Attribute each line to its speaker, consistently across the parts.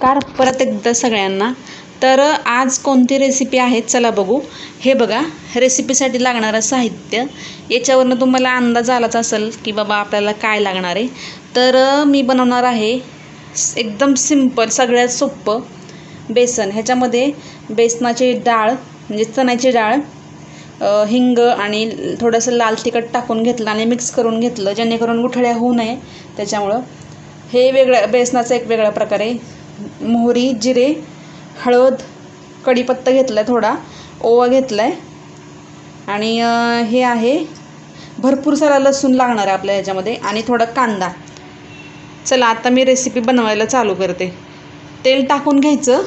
Speaker 1: नमस्कार परत एकदा सगळ्यांना। तर आज कोणती रेसिपी आहे चला बघू। हे बघा, रेसिपीसाठी लागणारं साहित्य याच्यावरून तुम्हाला अंदाज आलाच असेल की बाबा आपल्याला काय लागणार आहे। तर मी बनवणार आहे एकदम सिंपल, सगळ्यात सोपं बेसन। ह्याच्यामध्ये बेसनाची डाळ म्हणजे चण्याची डाळ, हिंग आणि थोडंसं लाल तिखट टाकून घेतलं आणि मिक्स करून घेतलं, जेणेकरून गुठळ्या होऊ नये त्याच्यामुळं। हे वेगळं बेसनाचं एक वेगळ्या प्रकारे, मोहरी, जिरे, हळद, कढीपत्ता घेतलाय, थोडा ओवा घेतलाय आणि हे आहे भरपूर सारा लसूण लागणार आहे आपल्या ह्याच्यामध्ये आणि थोडा कांदा। चला आता मी रेसिपी बनवायला चालू करते। तेल टाकून घ्यायचं।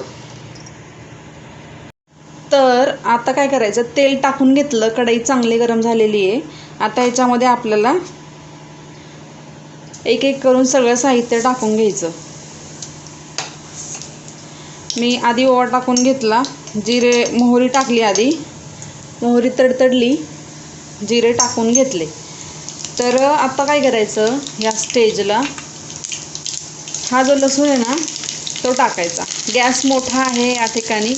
Speaker 1: तर आता काय करायचं, तेल टाकून घेतलं, कढई चांगली गरम झालेली आहे। आता ह्याच्यामध्ये आपल्याला एक एक करून सगळं साहित्य टाकून घ्यायचं। मी आधी ओवा टाकून घेतला, जिरे मोहरी टाकली, आधी मोहरी तडतडली, जिरे टाकून घेतले। तर आता काय करायचं, या स्टेजला हा जो लसूण आहे ना तो टाकायचा। गॅस मोठा आहे या ठिकाणी,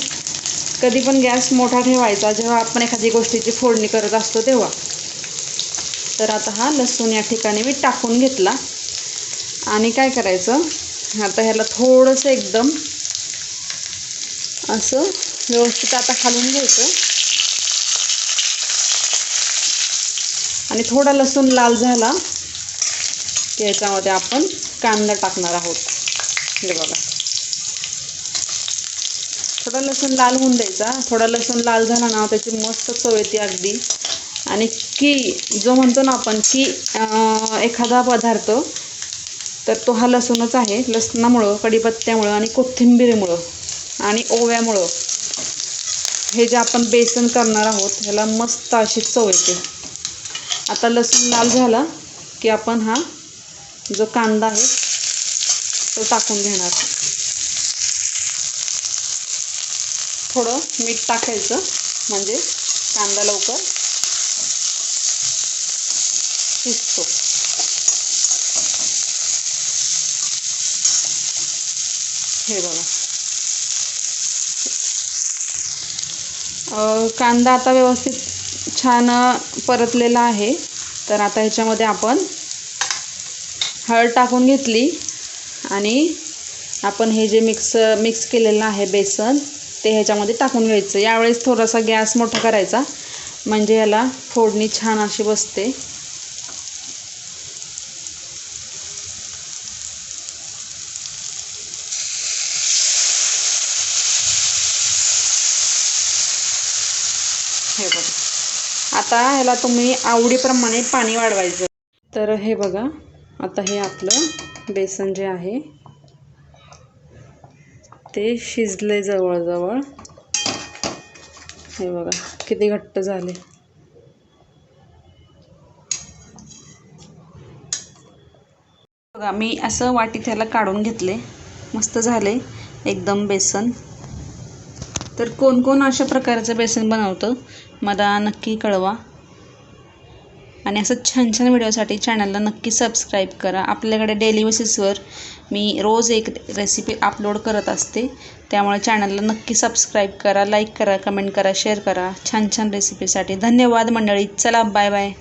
Speaker 1: कधी पण गॅस मोठा ठेवायचा जेव्हा आपण एखादी गोष्टीची फोडणी करत असतो तेव्हा। तर आता हा लसूण या ठिकाणी मी टाकून घेतला आणि काय करायचं, आता ह्याला थोडंसं एकदम असं व्यवस्थित आता हलवून घ्यायचं आणि थोडा लसूण लाल झाला की याच्यामध्ये आपण कांदा टाकणार आहोत। हे बघा, थोडा लसूण लाल होऊन द्यायचा। थोडा लसूण लाल झाला ना त्याची मस्त चव येते अगदी। आणि की जो म्हणतो ना आपण की एखादा पदार्थ, तर तो हा लसूणच आहे। लसणामुळं, कढीपत्त्यामुळं आणि कोथिंबीरीमुळं आणि ओव्यामुळं हे जे आपण बेसन करणार आहोत ह्याला मस्त अशी चव येते। आता लसूण लाल झाला की आपण हा जो कांदा आहे तो टाकून घेणार। थोडं मीठ टाकायचं म्हणजे कांदा लवकर शिजतो। हे बघा, कांदा आता व्यवस्थित छान परतलेला आहे। तर आता ह्याच्यामध्ये आपण हळद टाकून घेतली आणि आपण हे जे मिक्स केलेलं आहे बेसन ते ह्याच्यामध्ये टाकून घ्यायचं। यावेळेस थोडासा गॅस मोठा करायचा म्हणजे याला फोडणी छान अशी बसते। हे बघा, आता ह्याला तुम्ही आवडीप्रमाणे पाणी वाढवायचं। तर हे बघा, आता हे आपलं बेसन जे आहे ते शिजले जवळजवळ। हे बघा किती घट्ट झाले। बघा, मी असं वाटीत ह्याला काढून घेतले, मस्त झाले एकदम बेसन। तर कोण कोण अशा प्रकारचं बेसन बनवतं मला नक्की कळवा आणि असं छान छान व्हिडिओसाठी चॅनलला नक्की सबस्क्राईब करा। आपल्याकडे डेली बेसिसवर मी रोज एक रेसिपी अपलोड करत असते, त्यामुळे चॅनलला नक्की सबस्क्राईब करा, लाईक करा, कमेंट करा, शेअर करा छान छान रेसिपीसाठी। धन्यवाद मंडळी, चला बाय बाय।